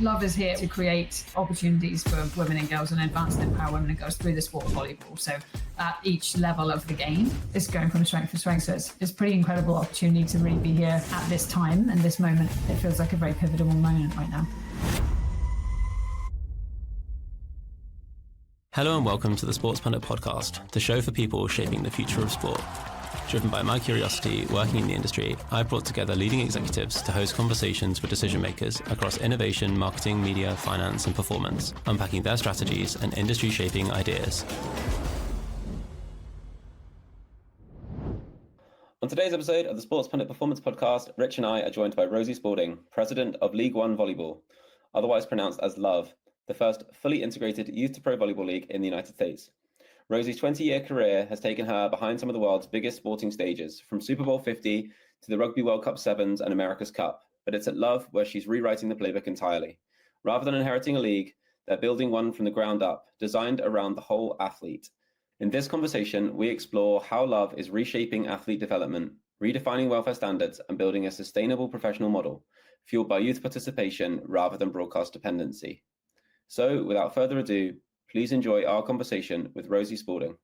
Love is here to create opportunities for women and girls and advance and empower women and girls through the sport of volleyball. So at each level of the game, it's going from strength to strength. So it's a pretty incredible opportunity to really be here at this time and this moment. It feels like a very pivotal moment right now. Hello and welcome to the Sports Pundit Podcast, the show for people shaping the future of sport. Driven by my curiosity working in the industry, I've brought together leading executives to host conversations with decision makers across innovation, marketing, media, finance and performance, unpacking their strategies and industry shaping ideas. On today's episode of the Sports Pundit Performance Podcast, Rich and I are joined by Rosie Spaulding, President of League One Volleyball, otherwise pronounced as LOVB, the first fully integrated youth to pro volleyball league in the United States. Rosie's 20-year career has taken her behind some of the world's biggest sporting stages, from Super Bowl 50 to the Rugby World Cup Sevens and America's Cup. But it's at LOVB where she's rewriting the playbook entirely. Rather than inheriting a league, they're building one from the ground up, designed around the whole athlete. In this conversation, we explore how LOVB is reshaping athlete development, redefining welfare standards, and building a sustainable professional model, fueled by youth participation rather than broadcast dependency. So, without further ado, please enjoy our conversation with Rosie Spaulding.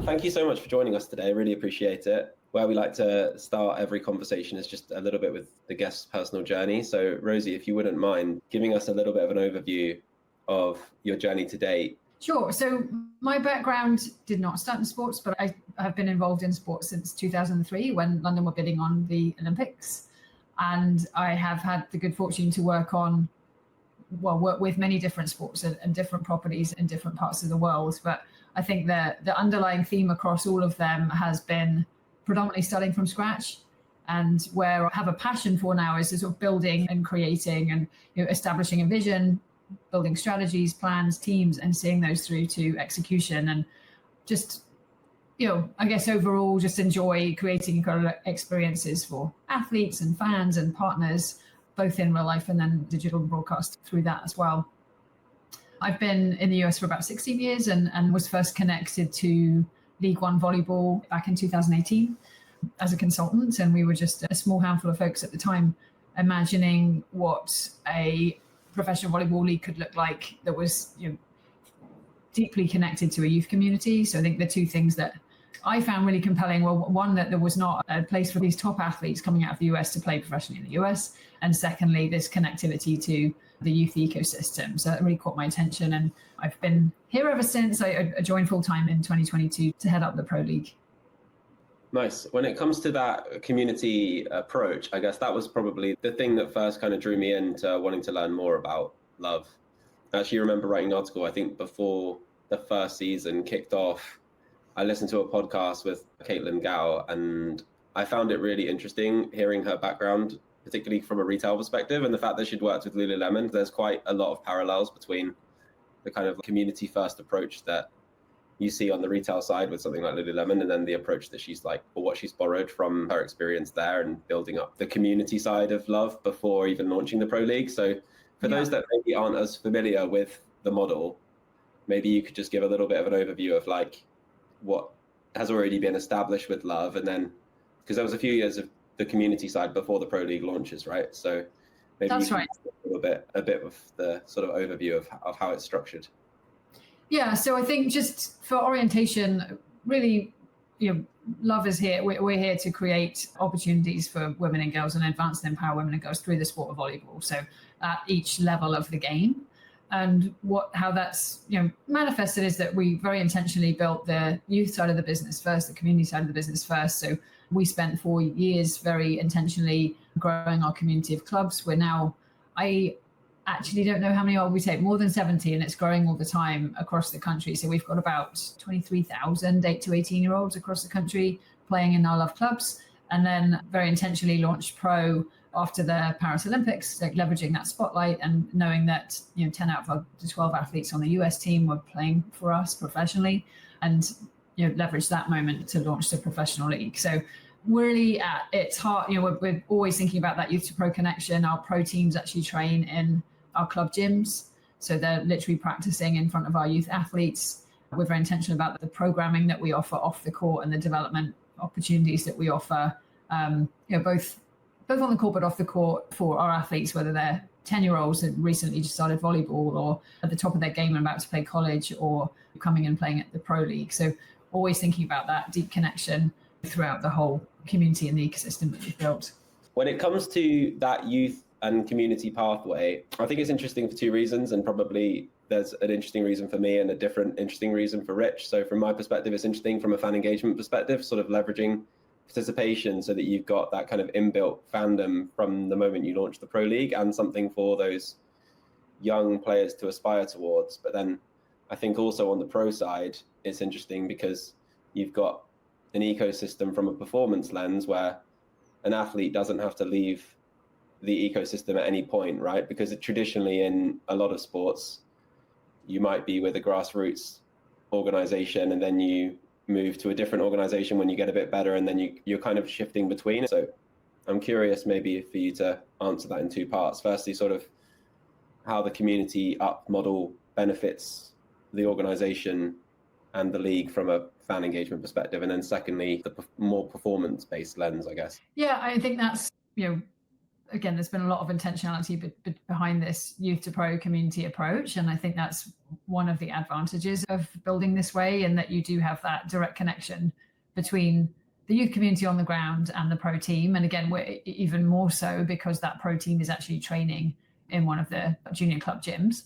Thank you so much for joining us today. I really appreciate it. Where we like to start every conversation is just a little bit with the guest's personal journey. So, Rosie, if you wouldn't mind giving us a little bit of an overview of your journey to date. Sure. So my background did not start in sports, but I have been involved in sports since 2003 when London were bidding on the Olympics. And I have had the good fortune to work with many different sports and different properties in different parts of the world. But I think that the underlying theme across all of them has been predominantly starting from scratch. And where I have a passion for now is sort of building and creating and establishing a vision, building strategies, plans, teams, and seeing those through to execution. And just, I guess overall just enjoy creating incredible experiences for athletes and fans and partners, both in real life and then digital broadcast through that as well. I've been in the US for about 16 years and was first connected to League One Volleyball back in 2018 as a consultant. And we were just a small handful of folks at the time imagining what a professional volleyball league could look like that was deeply connected to a youth community. So I think the two things that I found really compelling were, one, that there was not a place for these top athletes coming out of the US to play professionally in the US. And secondly, this connectivity to the youth ecosystem. So that really caught my attention. And I've been here ever since. I joined full-time in 2022 to head up the Pro League. Nice. When it comes to that community approach, I guess that was probably the thing that first kind of drew me into wanting to learn more about LOVB. I actually remember writing an article, I think before the first season kicked off. I listened to a podcast with Caitlin Gow, and I found it really interesting hearing her background, particularly from a retail perspective, and the fact that she'd worked with Lululemon. There's quite a lot of parallels between the kind of community first approach that you see on the retail side with something like Lululemon, and then the approach that what she's borrowed from her experience there and building up the community side of LOVB before even launching the Pro League. So for those that maybe aren't as familiar with the model, maybe you could just give a little bit of an overview of what has already been established with LOVB, and then because there was a few years of the community side before the Pro League launches, right? So maybe that's right. A bit of the sort of overview of how it's structured. Yeah, so I think just for orientation, really, LOVB is here. We're here to create opportunities for women and girls and advance and empower women and girls through the sport of volleyball. So at each level of the game. And how that's manifested is that we very intentionally built the youth side of the business first, the community side of the business first. So we spent 4 years very intentionally growing our community of clubs. We're now, I actually don't know how many we take, more than 70, and it's growing all the time across the country. So we've got about 23,000 8 to 18-year-olds across the country playing in our LOVB clubs, and then very intentionally launched Pro after the Paris Olympics, leveraging that spotlight and knowing that 10 out of the 12 athletes on the US team were playing for us professionally, and leverage that moment to launch the professional league. So really at its heart, we're always thinking about that youth to pro connection. Our pro teams actually train in our club gyms, so they're literally practicing in front of our youth athletes. We're very intentional about the programming that we offer off the court and the development opportunities that we offer, both on the court but off the court for our athletes, whether they're 10-year-olds that recently just started volleyball or at the top of their game and about to play college or coming and playing at the pro league. So always thinking about that deep connection throughout the whole community and the ecosystem that we've built. When it comes to that youth and community pathway, I think it's interesting for two reasons, and probably there's an interesting reason for me and a different interesting reason for Rich. So from my perspective, it's interesting from a fan engagement perspective, sort of leveraging participation so that you've got that kind of inbuilt fandom from the moment you launch the Pro League and something for those young players to aspire towards. But then I think also on the pro side, it's interesting because you've got an ecosystem from a performance lens where an athlete doesn't have to leave the ecosystem at any point, right? Because traditionally in a lot of sports, you might be with a grassroots organization and then you move to a different organization when you get a bit better, and then you're kind of shifting between. So I'm curious maybe for you to answer that in two parts. Firstly, sort of how the community up model benefits the organization and the league from a fan engagement perspective. And then secondly, the more performance-based lens, I guess. Yeah, I think that's, again, there's been a lot of intentionality behind this youth to pro community approach. And I think that's one of the advantages of building this way, and that you do have that direct connection between the youth community on the ground and the pro team. And again, we're even more so because that pro team is actually training in one of the junior club gyms.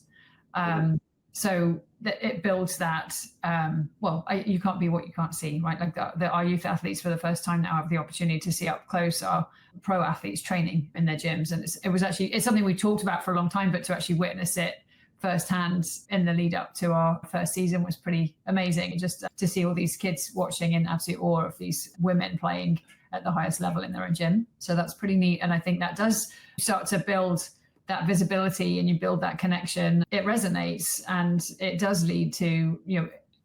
So it builds that, you can't be what you can't see, right? Like our youth athletes for the first time now have the opportunity to see up close our pro athletes training in their gyms. And it's something we talked about for a long time, but to actually witness it firsthand in the lead up to our first season was pretty amazing. Just to see all these kids watching in absolute awe of these women playing at the highest level in their own gym. So that's pretty neat. And I think that does start to build that visibility, and you build that connection. It resonates, and it does lead to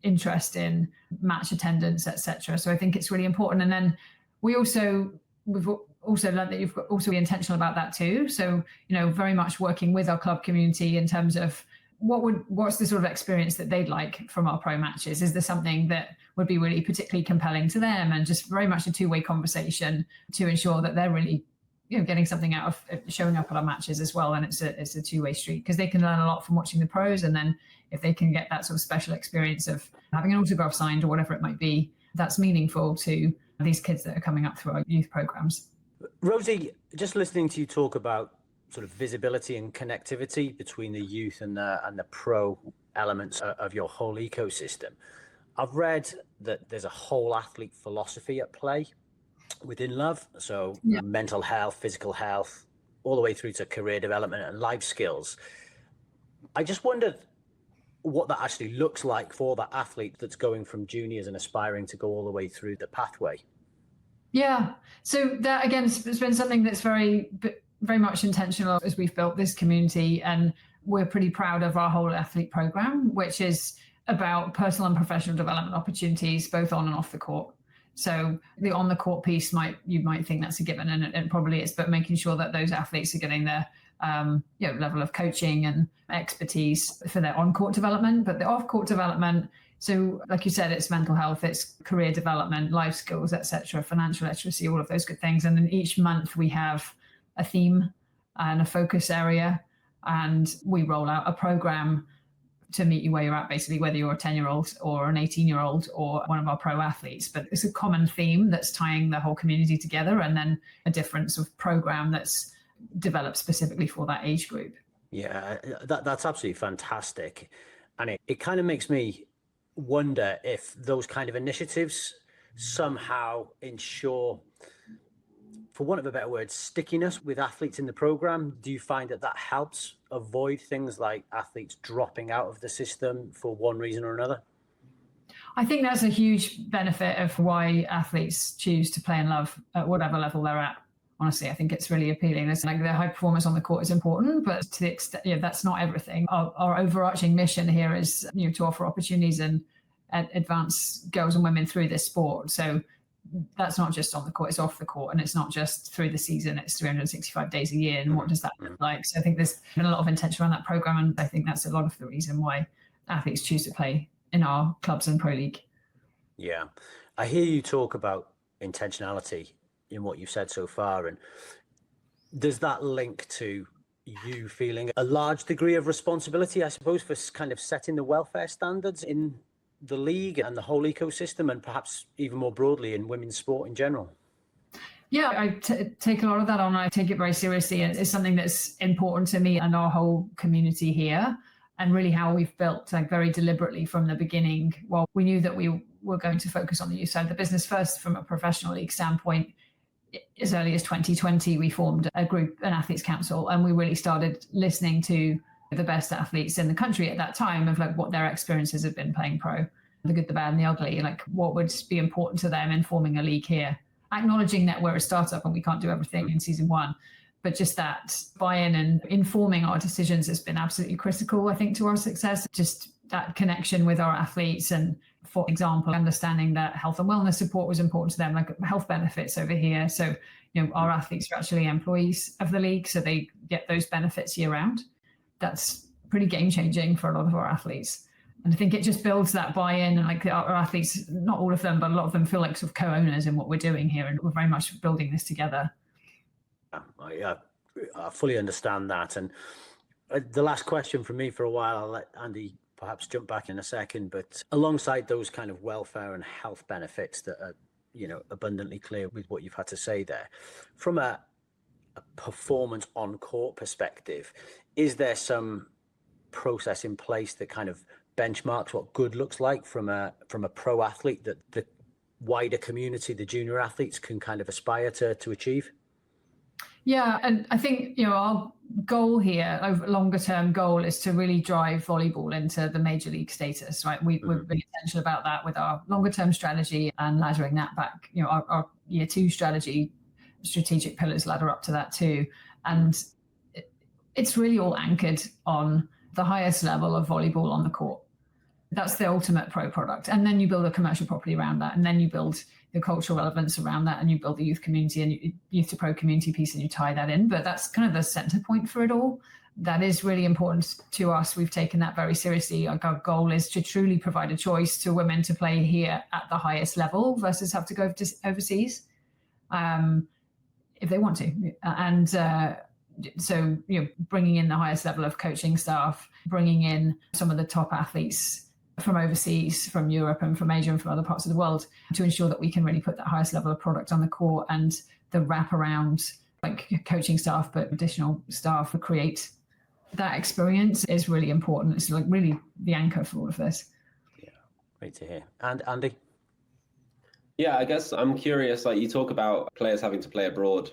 interest in match attendance, etc. So I think it's really important. And then we've also learned that you've got also be intentional about that too. So very much working with our club community in terms of what's the sort of experience that they'd like from our pro matches. Is there something that would be really particularly compelling to them, and just very much a two-way conversation to ensure that they're really getting something out of showing up at our matches as well. And it's a two-way street, because they can learn a lot from watching the pros. And then if they can get that sort of special experience of having an autograph signed or whatever it might be, that's meaningful to these kids that are coming up through our youth programs. Rosie, just listening to you talk about sort of visibility and connectivity between the youth and the pro elements of your whole ecosystem, I've read that there's a whole athlete philosophy at play within Love. So mental health, physical health, all the way through to career development and life skills. I just wondered what that actually looks like for that athlete that's going from juniors and aspiring to go all the way through the pathway. Yeah. So that, again, has been something that's very, very much intentional as we've built this community. And we're pretty proud of our whole athlete program, which is about personal and professional development opportunities, both on and off the court. So the on the court piece you might think that's a given, and it probably is, but making sure that those athletes are getting their level of coaching and expertise for their on court development, but the off court development. So like you said, it's mental health, it's career development, life skills, etc., financial literacy, all of those good things. And then each month we have a theme and a focus area, and we roll out a program to meet you where you're at, basically, whether you're a 10-year-old or an 18-year-old or one of our pro athletes. But it's a common theme that's tying the whole community together, and then a different sort of program that's developed specifically for that age group. Yeah, that's absolutely fantastic. And it kind of makes me wonder if those kind of initiatives somehow ensure, for want of a better word, stickiness with athletes in the program. Do you find that helps avoid things like athletes dropping out of the system for one reason or another? I think that's a huge benefit of why athletes choose to play in Love at whatever level they're at. Honestly, I think it's really appealing. It's like the high performance on the court is important, but to the extent, that's not everything. Our overarching mission here is, to offer opportunities and advance girls and women through this sport. So that's not just on the court, it's off the court, and it's not just through the season, it's 365 days a year. And what does that look like? So I think there's been a lot of intention around that program, and I think that's a lot of the reason why athletes choose to play in our clubs and pro league. Yeah, I hear you talk about intentionality in what you've said so far, and does that link to you feeling a large degree of responsibility, I suppose, for kind of setting the welfare standards in the league and the whole ecosystem, and perhaps even more broadly in women's sport in general? Yeah, I take a lot of that on. I take it very seriously. And it's something that's important to me and our whole community here, and really how we've built, like, very deliberately from the beginning. Well, we knew that we were going to focus on the youth side of the business first from a professional league standpoint. As early as 2020, we formed a group, an athletes council, and we really started listening to the best athletes in the country at that time of like what their experiences have been playing pro, the good, the bad, and the ugly, like what would be important to them in forming a league here. Acknowledging that we're a startup and we can't do everything in season one, but just that buy-in and informing our decisions has been absolutely critical, I think, to our success. Just that connection with our athletes, and, for example, understanding that health and wellness support was important to them, like health benefits over here. So, our athletes are actually employees of the league, so they get those benefits year round. That's pretty game-changing for a lot of our athletes. And I think it just builds that buy-in, and like our athletes, not all of them, but a lot of them feel like sort of co-owners in what we're doing here, and we're very much building this together. I fully understand that. And the last question from me for a while, I'll let Andy perhaps jump back in a second, but alongside those kind of welfare and health benefits that are, abundantly clear with what you've had to say there, from a performance on court perspective, is there some process in place that kind of benchmarks what good looks like from a pro athlete that the wider community, the junior athletes, can kind of aspire to achieve? Yeah, and I think our goal here, over longer term goal, is to really drive volleyball into the major league status. Right, we're really intentional about that with our longer term strategy and laddering that back. Our year two strategy, strategic pillars ladder up to that too, and it's really all anchored on the highest level of volleyball on the court. That's the ultimate pro product. And then you build a commercial property around that. And then you build the cultural relevance around that. And you build the youth community and youth to pro community piece, and you tie that in. But that's kind of the center point for it all. That is really important to us. We've taken that very seriously. Our goal is to truly provide a choice to women to play here at the highest level versus have to go overseas if they want to. And so, bringing in the highest level of coaching staff, bringing in some of the top athletes from overseas, from Europe and from Asia and from other parts of the world, to ensure that we can really put that highest level of product on the court, and the wraparound, like coaching staff, but additional staff, to create that experience is really important. It's like really the anchor for all of this. Yeah, great to hear. And Andy? Yeah, I guess I'm curious, like you talk about players having to play abroad.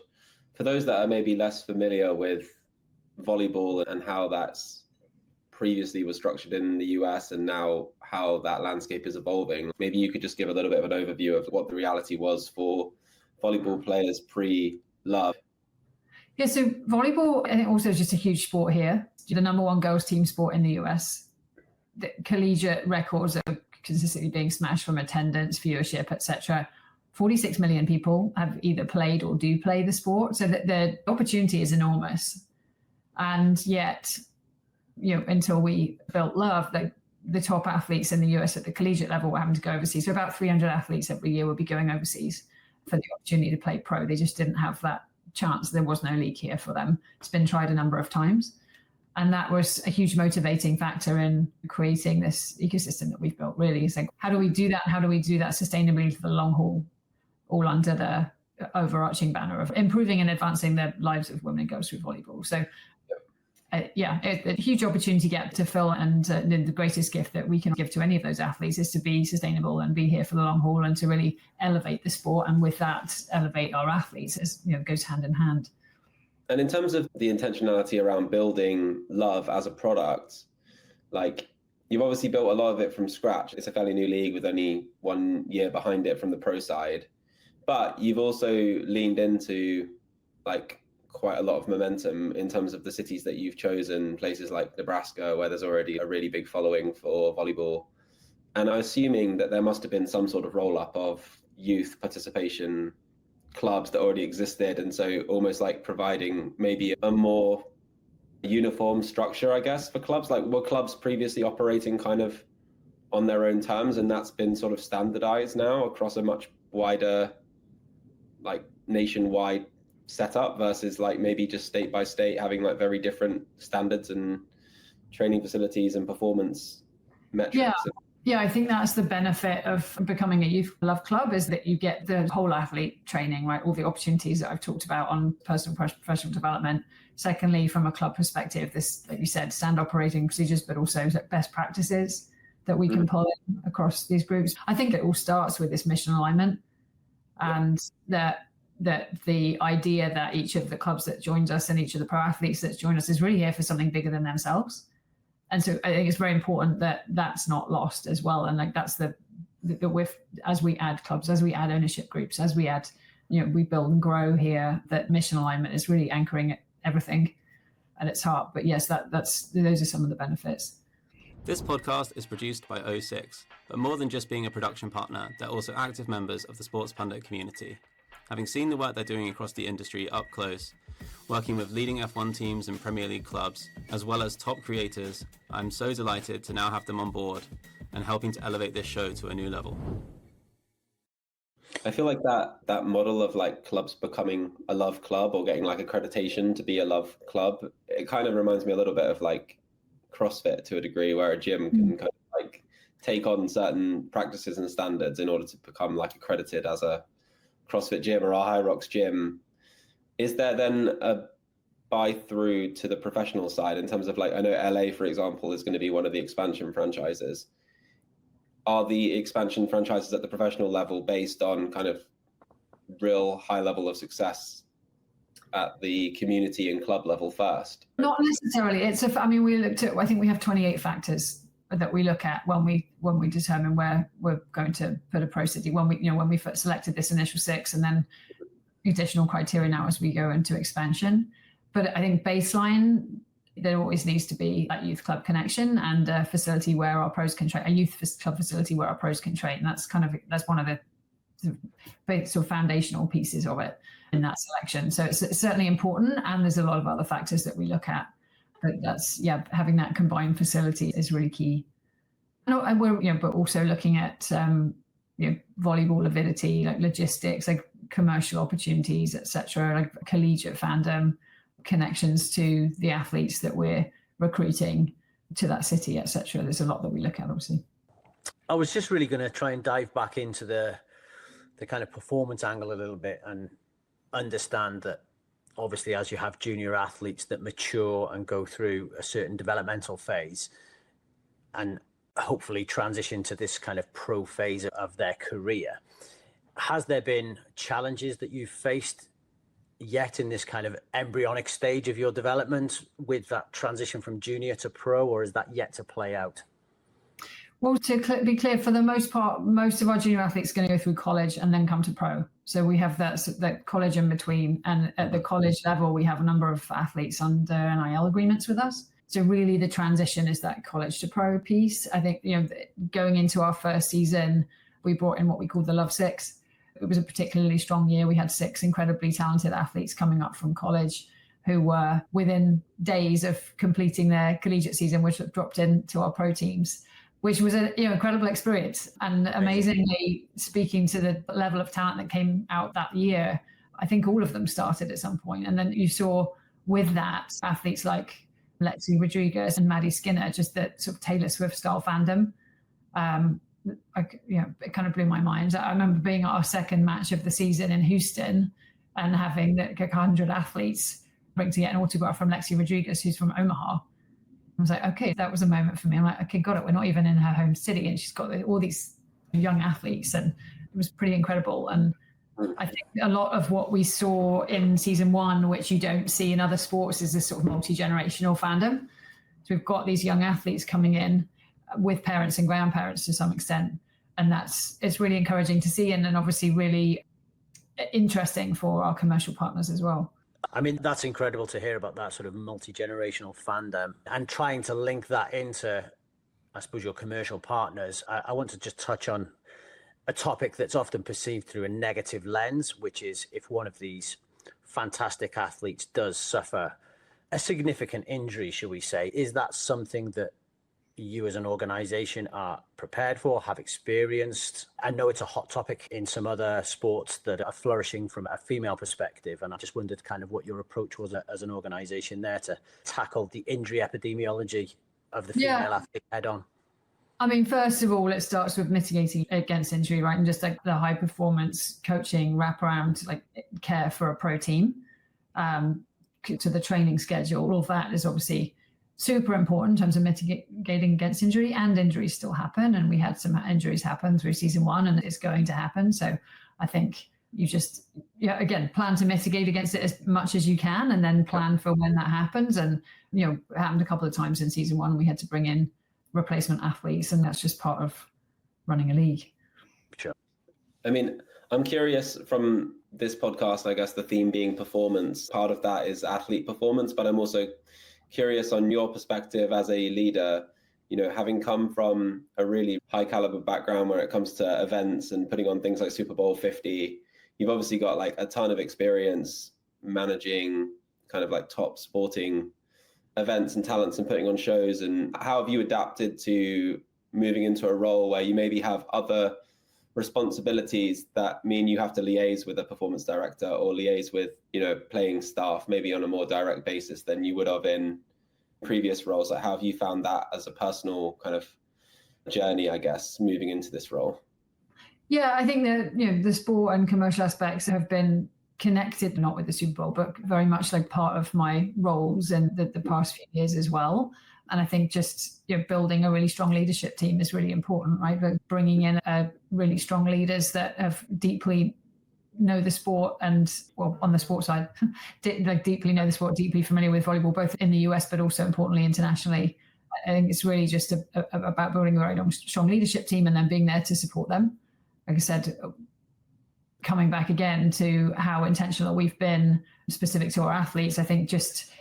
For those that are maybe less familiar with volleyball and how that's previously was structured in the US and now how that landscape is evolving, maybe you could just give a little bit of an overview of what the reality was for volleyball players pre-Love. Yeah, so volleyball, I think, also is just a huge sport here. The number one girls team sport in the US. The collegiate records are consistently being smashed from attendance, viewership, etc. 46 million people have either played or do play the sport. So the opportunity is enormous. And yet, until we built Love, the top athletes in the US at the collegiate level were having to go overseas. So about 300 athletes every year would be going overseas for the opportunity to play pro. They just didn't have that chance. There was no league here for them. It's been tried a number of times. And that was a huge motivating factor in creating this ecosystem that we've built, really. It's like, how do we do that? How do we do that sustainably for the long haul, all under the overarching banner of improving and advancing the lives of women and girls through volleyball? So a huge opportunity gap to fill, and the greatest gift that we can give to any of those athletes is to be sustainable and be here for the long haul, and to really elevate the sport, and with that elevate our athletes. As goes hand in hand. And in terms of the intentionality around building Love as a product, like you've obviously built a lot of it from scratch. It's a fairly new league with only 1 year behind it from the pro side, but you've also leaned into like quite a lot of momentum in terms of the cities that you've chosen, places like Nebraska, where there's already a really big following for volleyball. And I'm assuming that there must have been some sort of roll-up of youth participation clubs that already existed. And so almost like providing maybe a more uniform structure, I guess, for clubs. Like, were clubs previously operating kind of on their own terms, and that's been sort of standardized now across a much wider, like nationwide setup versus like maybe just state by state having like very different standards and training facilities and performance metrics? Yeah, I think that's the benefit of becoming a youth love club, is that you get the whole athlete training, right? All the opportunities that I've talked about on personal professional development. Secondly, from a club perspective, this, like you said, standard operating procedures, but also best practices that we can pull in across these groups. I think it all starts with this mission alignment, and that the idea that each of the clubs that joins us and each of the pro athletes that join us is really here for something bigger than themselves. And so I think it's very important that that's not lost as well. And like that's the with, as we add clubs, as we add ownership groups, as we add, we build and grow here, that mission alignment is really anchoring everything at its heart. But yes, those are some of the benefits. This podcast is produced by O6, but more than just being a production partner, they're also active members of the Sports Pundit community. Having seen the work they're doing across the industry up close, working with leading F1 teams and Premier League clubs, as well as top creators, I'm so delighted to now have them on board and helping to elevate this show to a new level. I feel like that model of like clubs becoming a love club or getting like accreditation to be a love club, it kind of reminds me a little bit of like CrossFit to a degree, where a gym can kind of like take on certain practices and standards in order to become like accredited as a CrossFit gym or a High Rocks gym. Is there then a buy through to the professional side in terms of like, I know LA, for example, is going to be one of the expansion franchises. Are the expansion franchises at the professional level based on kind of real high level of success at the community and club level first? Not necessarily. We looked at, I think we have 28 factors that we look at when we determine where we're going to put a pro city. When we first selected this initial 6, and then additional criteria now as we go into expansion. But I think baseline, there always needs to be that youth club connection and a facility where our pros can train, a youth club facility where our pros can train. And that's one of the sort of foundational pieces of it in that selection. So it's certainly important, and there's a lot of other factors that we look at. But having that combined facility is really key. And we're, but also looking at volleyball avidity, like logistics, like commercial opportunities, etc., like collegiate fandom, connections to the athletes that we're recruiting to that city, etc. There's a lot that we look at, obviously. I was just really going to try and dive back into the kind of performance angle a little bit and understand that obviously as you have junior athletes that mature and go through a certain developmental phase and hopefully transition to this kind of pro phase of their career, has there been challenges that you've faced yet in this kind of embryonic stage of your development with that transition from junior to pro, or is that yet to play out? Well, to be clear, for the most part, most of our junior athletes are going to go through college and then come to pro. So we have that college in between. And at the college level, we have a number of athletes under NIL agreements with us. So really the transition is that college to pro piece. I think, going into our first season, we brought in what we call the Love Six. It was a particularly strong year. We had 6 incredibly talented athletes coming up from college who were within days of completing their collegiate season, which dropped into our pro teams, which was an incredible experience. And amazingly, speaking to the level of talent that came out that year, I think all of them started at some point. And then you saw with that athletes like Lexi Rodriguez and Maddie Skinner, just that sort of Taylor Swift style fandom. It kind of blew my mind. I remember being at our second match of the season in Houston and having 100 athletes bring to get an autograph from Lexi Rodriguez, who's from Omaha. I was like, okay, that was a moment for me. I'm like, okay, got it. We're not even in her home city, and she's got all these young athletes, and it was pretty incredible. And I think a lot of what we saw in season 1, which you don't see in other sports, is this sort of multi-generational fandom. So we've got these young athletes coming in with parents and grandparents to some extent, and it's really encouraging to see, and then obviously really interesting for our commercial partners as well. I mean, that's incredible to hear about that sort of multi-generational fandom and trying to link that into, I suppose, your commercial partners. I want to just touch on a topic that's often perceived through a negative lens, which is if one of these fantastic athletes does suffer a significant injury, shall we say, is that something that you as an organization are prepared for, have experienced? I know it's a hot topic in some other sports that are flourishing from a female perspective, and I just wondered kind of what your approach was as an organization there to tackle the injury epidemiology of the female athlete head on. I mean, first of all, it starts with mitigating against injury, right? And just like the high performance coaching wraparound, like care for a pro team, to the training schedule. All of that is obviously super important in terms of mitigating against injury, and injuries still happen. And we had some injuries happen through season one, and it's going to happen. So I think you just, again, plan to mitigate against it as much as you can, and then plan for when that happens. And, it happened a couple of times in season one. We had to bring in replacement athletes, and that's just part of running a league. Sure. I mean, I'm curious, from this podcast, I guess the theme being performance, part of that is athlete performance, but I'm also curious on your perspective as a leader, having come from a really high caliber background where it comes to events and putting on things like Super Bowl 50, you've obviously got like a ton of experience managing kind of like top sporting events and talents and putting on shows. And how have you adapted to moving into a role where you maybe have other responsibilities that mean you have to liaise with a performance director or liaise with, playing staff, maybe on a more direct basis than you would have in previous roles? Like, how have you found that as a personal kind of journey, I guess, moving into this role? Yeah, I think that, the sport and commercial aspects have been connected, not with the Super Bowl, but very much like part of my roles in the past few years as well. And I think just building a really strong leadership team is really important, right? But bringing in really strong leaders that have deeply know the sport, and on the sports side, deeply know the sport, deeply familiar with volleyball, both in the US, but also importantly internationally. I think it's really just about building a very strong leadership team and then being there to support them. Like I said, coming back again to how intentional we've been specific to our athletes, I think just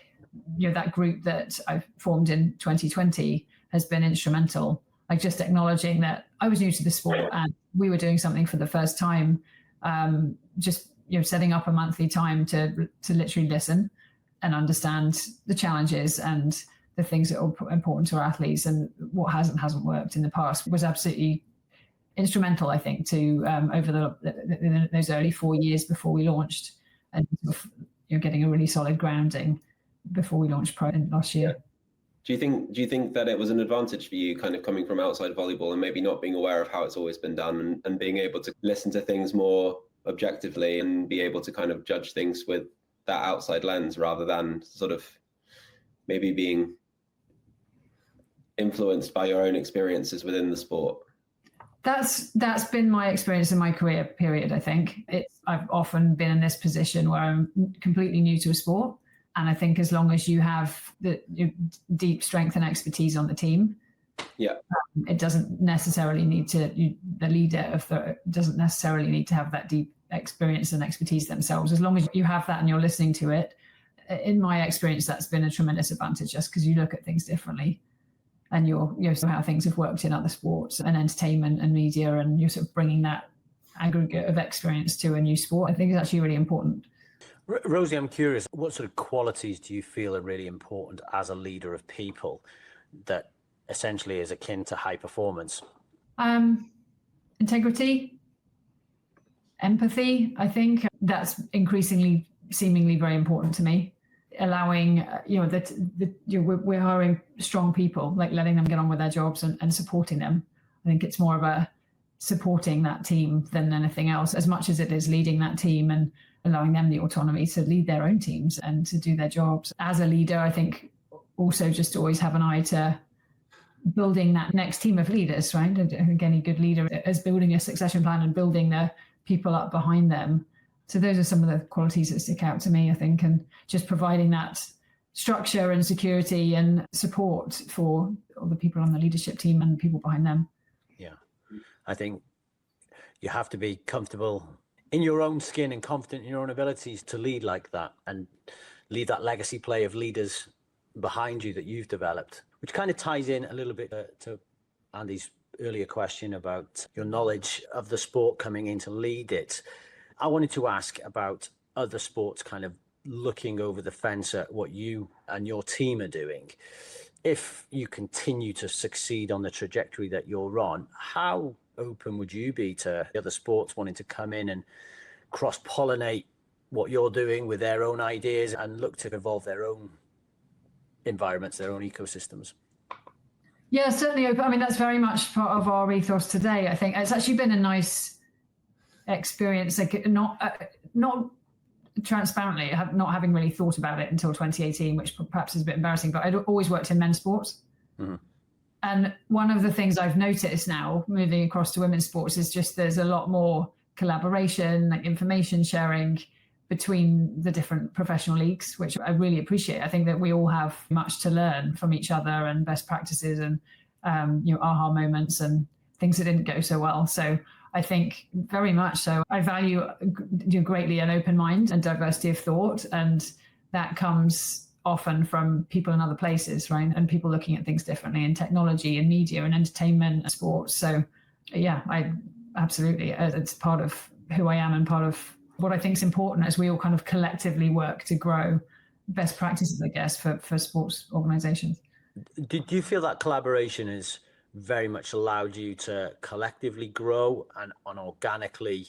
that group that I've formed in 2020 has been instrumental. Like just acknowledging that I was new to the sport and we were doing something for the first time. Just setting up a monthly time to literally listen and understand the challenges and the things that are important to our athletes, and what hasn't worked in the past was absolutely instrumental, I think, to over those early 4 years before we launched, and getting a really solid grounding before we launched pro last year. Do you think that it was an advantage for you, kind of coming from outside volleyball and maybe not being aware of how it's always been done, and being able to listen to things more objectively and be able to kind of judge things with that outside lens rather than sort of maybe being influenced by your own experiences within the sport? That's been my experience in my career period. I think I've often been in this position where I'm completely new to a sport. And I think as long as you have the deep strength and expertise on the team, it doesn't necessarily need to, the leader doesn't necessarily need to have that deep experience and expertise themselves. As long as you have that and you're listening to it, in my experience, that's been a tremendous advantage, just because you look at things differently, and you're how things have worked in other sports and entertainment and media, and you're sort of bringing that aggregate of experience to a new sport. I think it's actually really important. Rosie, I'm curious, what sort of qualities do you feel are really important as a leader of people that essentially is akin to high performance? Integrity, empathy. I think that's increasingly seemingly very important to me. Allowing, we're hiring strong people, like letting them get on with their jobs and supporting them. I think it's more of a supporting that team than anything else, as much as it is leading that team and allowing them the autonomy to lead their own teams and to do their jobs. As a leader, I think also just always have an eye to building that next team of leaders, right? I think any good leader is building a succession plan and building the people up behind them. So those are some of the qualities that stick out to me, I think, and just providing that structure and security and support for all the people on the leadership team and people behind them. Yeah, I think you have to be comfortable in your own skin and confident in your own abilities to lead like that and leave that legacy play of leaders behind you that you've developed, which kind of ties in a little bit to Andy's earlier question about your knowledge of the sport coming in to lead it. I wanted to ask about other sports kind of looking over the fence at what you and your team are doing. if you continue to succeed on the trajectory that you're on, how open would you be to other sports wanting to come in and cross-pollinate what you're doing with their own ideas and look to evolve their own environments, their own ecosystems? Yeah, certainly open. I mean, that's very much part of our ethos today. I think it's actually been a nice experience, like not transparently, not having really thought about it until 2018, which perhaps is a bit embarrassing, but I'd always worked in men's sports. Mm-hmm. And one of the things I've noticed now moving across to women's sports is just there's a lot more collaboration, like information sharing between the different professional leagues, which I really appreciate. I think that we all have much to learn from each other and best practices and aha moments and things that didn't go so well. So I think very much so. I value greatly an open mind and diversity of thought, and that comes often from people in other places, right? And people looking at things differently in technology and media and entertainment and sports. So yeah, I absolutely, it's part of who I am and part of what I think is important as we all kind of collectively work to grow best practices, I guess, for sports organizations. Did you feel that collaboration has very much allowed you to collectively grow and organically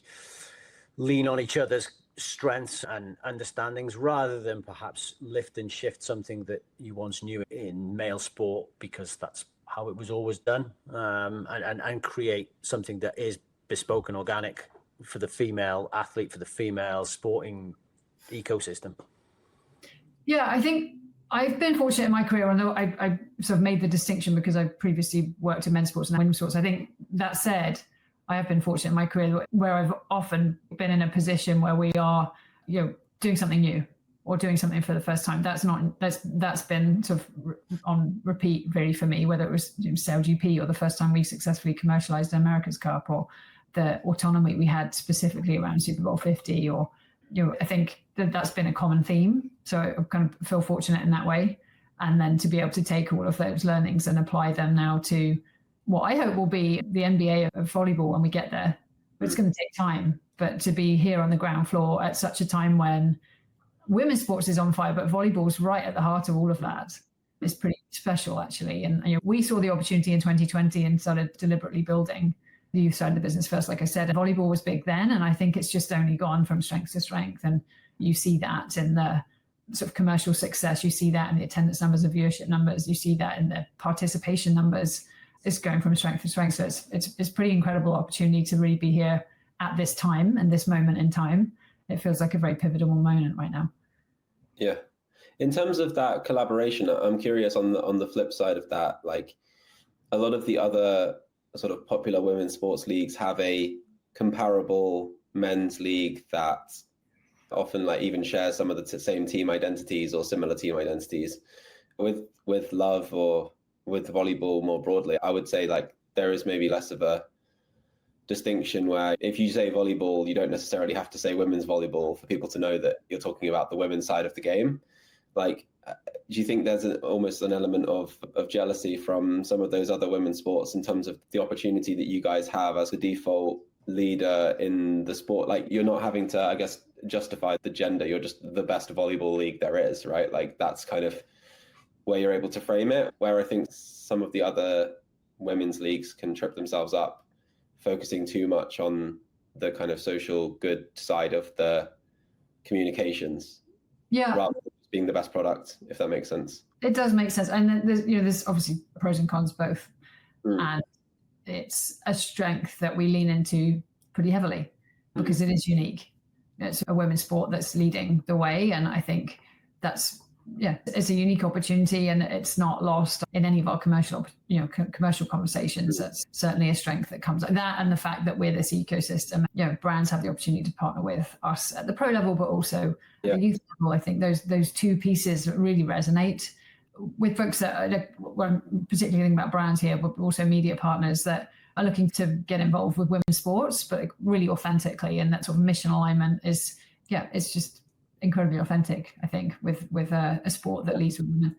lean on each other's strengths and understandings rather than perhaps lift and shift something that you once knew in male sport because that's how it was always done, and create something that is bespoke and organic for the female athlete, for the female sporting ecosystem? Yeah, I think I've been fortunate in my career, although I sort of made the distinction because I previously worked in men's sports and women's sports. I think that said, I have been fortunate in my career where I've often been in a position where we are, doing something new or doing something for the first time. That's been sort of on repeat really for me, whether it was Sail GP or the first time we successfully commercialized the America's Cup or the autonomy we had specifically around Super Bowl 50, or I think that's been a common theme. So I kind of feel fortunate in that way. And then to be able to take all of those learnings and apply them now to what I hope will be the NBA of volleyball when we get there. It's going to take time, but to be here on the ground floor at such a time when women's sports is on fire, but volleyball's right at the heart of all of that. It's pretty special, actually. And we saw the opportunity in 2020 and started deliberately building the youth side of the business first. Like I said, volleyball was big then, and I think it's just only gone from strength to strength. And you see that in the sort of commercial success. You see that in the attendance numbers, the viewership numbers. You see that in the participation numbers. It's going from strength to strength. So it's pretty incredible opportunity to really be here at this time and this moment in time. It feels like a very pivotal moment right now. Yeah. In terms of that collaboration, I'm curious on the flip side of that, like a lot of the other sort of popular women's sports leagues have a comparable men's league that often like even shares some of the same team identities or similar team identities. With Love or with volleyball more broadly, I would say like there is maybe less of a distinction where if you say volleyball, you don't necessarily have to say women's volleyball for people to know that you're talking about the women's side of the game. Like, do you think there's almost an element of jealousy from some of those other women's sports in terms of the opportunity that you guys have as the default leader in the sport? Like, you're not having to, I guess, justify the gender. You're just the best volleyball league there is, right? Like, that's kind of where you're able to frame it, where I think some of the other women's leagues can trip themselves up, focusing too much on the kind of social good side of the communications. Yeah. Rather than being the best product, if that makes sense. It does make sense. And there's obviously pros and cons both. And it's a strength that we lean into pretty heavily because it is unique. It's a women's sport that's leading the way. And I think it's a unique opportunity, and it's not lost in any of our commercial conversations. That's certainly a strength that comes like that. And the fact that we're this ecosystem, brands have the opportunity to partner with us at the pro level, but also at the youth level. I think those two pieces really resonate with folks that well, particularly thinking about brands here, but also media partners that are looking to get involved with women's sports, but really authentically. And that sort of mission alignment is, it's just incredibly authentic, I think, with a sport that leads with women.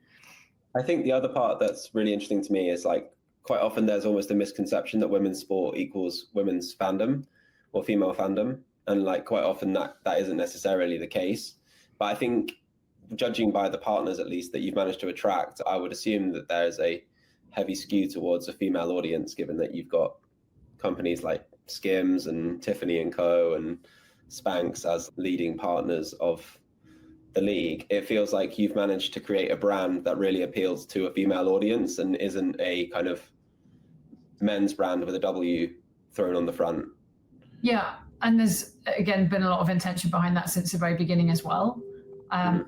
I think the other part that's really interesting to me is like quite often there's almost a misconception that women's sport equals women's fandom or female fandom. And like quite often that isn't necessarily the case. But I think judging by the partners, at least, that you've managed to attract, I would assume that there's a heavy skew towards a female audience, given that you've got companies like Skims and Tiffany & Co. and Spanx as leading partners of the league. It feels like you've managed to create a brand that really appeals to a female audience and isn't a kind of men's brand with a W thrown on the front. Yeah, and there's, again, been a lot of intention behind that since the very beginning as well. And,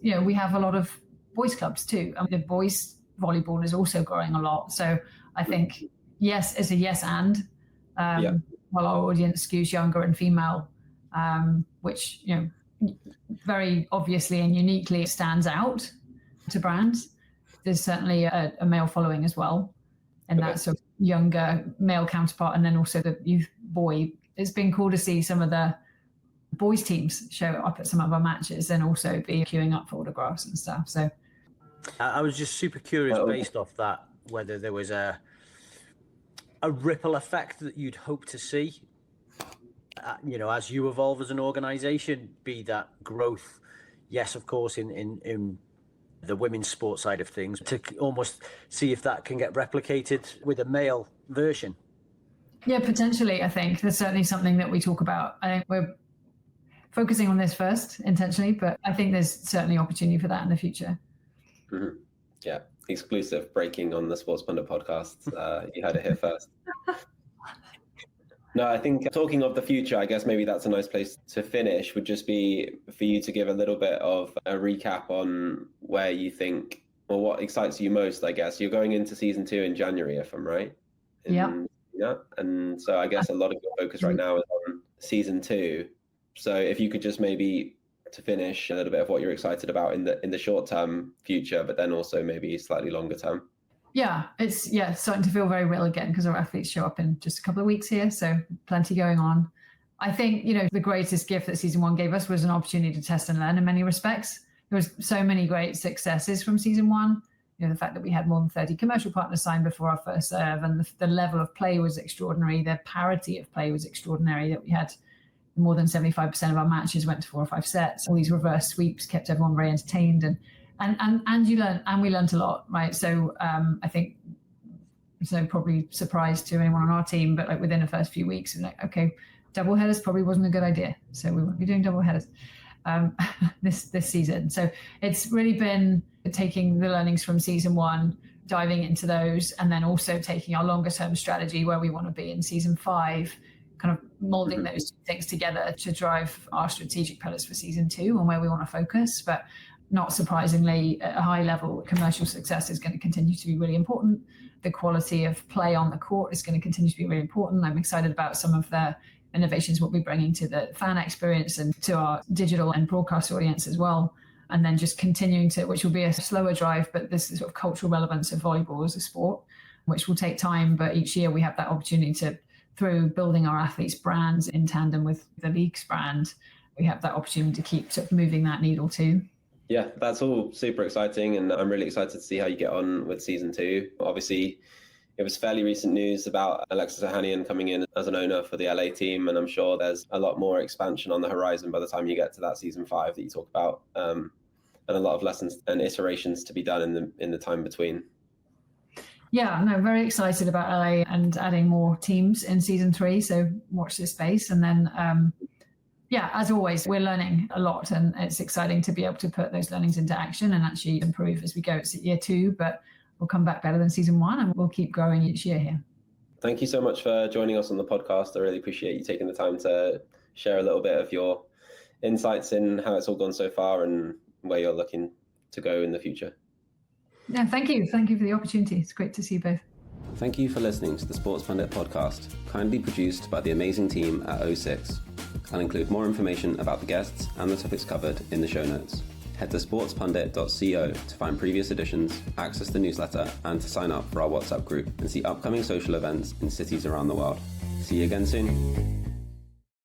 you know, we have a lot of boys clubs too. I mean, the boys volleyball is also growing a lot. So I think, yes, it's a yes and, while our audience skews younger and female, which, you know, very obviously and uniquely stands out to brands. There's certainly a male following as well, and that sort of younger male counterpart, and then also the youth boy. It's been cool to see some of the boys teams show up at some of our matches and also be queuing up for autographs and stuff. So I was just super curious, based off that, whether there was a ripple effect that you'd hope to see, you know, as you evolve as an organization, be that growth, yes, of course, in the women's sport side of things, to almost see if that can get replicated with a male version. Yeah, potentially. I think there's certainly something that we talk about. I think we're focusing on this first intentionally, but I think there's certainly opportunity for that in the future. Mm-hmm. Yeah, exclusive breaking on the Sports Pundit podcast. You had it here first. No, I think talking of the future, I guess maybe that's a nice place to finish, would just be for you to give a little bit of a recap on where you think, or what excites you most, I guess. You're going into season 2 in January, if I'm right. Yeah. And so I guess a lot of your focus right now is on season 2. So if you could just maybe, to finish, a little bit of what you're excited about in the short term future, but then also maybe slightly longer term. Yeah, it's starting to feel very real again, because our athletes show up in just a couple of weeks here. So plenty going on. I think, you know, the greatest gift that season 1 gave us was an opportunity to test and learn in many respects. There was so many great successes from season 1. You know, the fact that we had more than 30 commercial partners signed before our first serve, and the level of play was extraordinary. The parity of play was extraordinary, that we had more than 75% of our matches went to 4 or 5 sets. All these reverse sweeps kept everyone very entertained, and you learn, and we learned a lot, right? So I think it's no probably surprise to anyone on our team, but like within the first few weeks, we're like, okay, double headers probably wasn't a good idea, so we won't be doing double headers this season. So it's really been taking the learnings from season 1, diving into those, and then also taking our longer term strategy where we want to be in season 5, kind of molding those things together to drive our strategic pillars for season 2 and where we want to focus. But not surprisingly, at a high level, commercial success is going to continue to be really important. The quality of play on the court is going to continue to be really important. I'm excited about some of the innovations we'll be bringing to the fan experience and to our digital and broadcast audience as well. And then just continuing to, which will be a slower drive, but this sort of cultural relevance of volleyball as a sport, which will take time. But each year we have that opportunity to, through building our athletes' brands in tandem with the league's brand, we have that opportunity to keep sort of moving that needle too. Yeah, that's all super exciting, and I'm really excited to see how you get on with season 2. Obviously, it was fairly recent news about Alexis Ohanian coming in as an owner for the LA team, and I'm sure there's a lot more expansion on the horizon by the time you get to that season 5 that you talk about, and a lot of lessons and iterations to be done in the time between. Yeah, no, very excited about LA and adding more teams in season 3. So watch this space. And then, as always, we're learning a lot, and it's exciting to be able to put those learnings into action and actually improve as we go. It's year 2, but we'll come back better than season 1, and we'll keep growing each year here. Thank you so much for joining us on the podcast. I really appreciate you taking the time to share a little bit of your insights in how it's all gone so far and where you're looking to go in the future. Yeah, thank you. Thank you for the opportunity. It's great to see you both. Thank you for listening to the Sports Pundit podcast, kindly produced by the amazing team at O6. I'll include more information about the guests and the topics covered in the show notes. Head to sportspundit.co to find previous editions, access the newsletter, and to sign up for our WhatsApp group and see upcoming social events in cities around the world. See you again soon.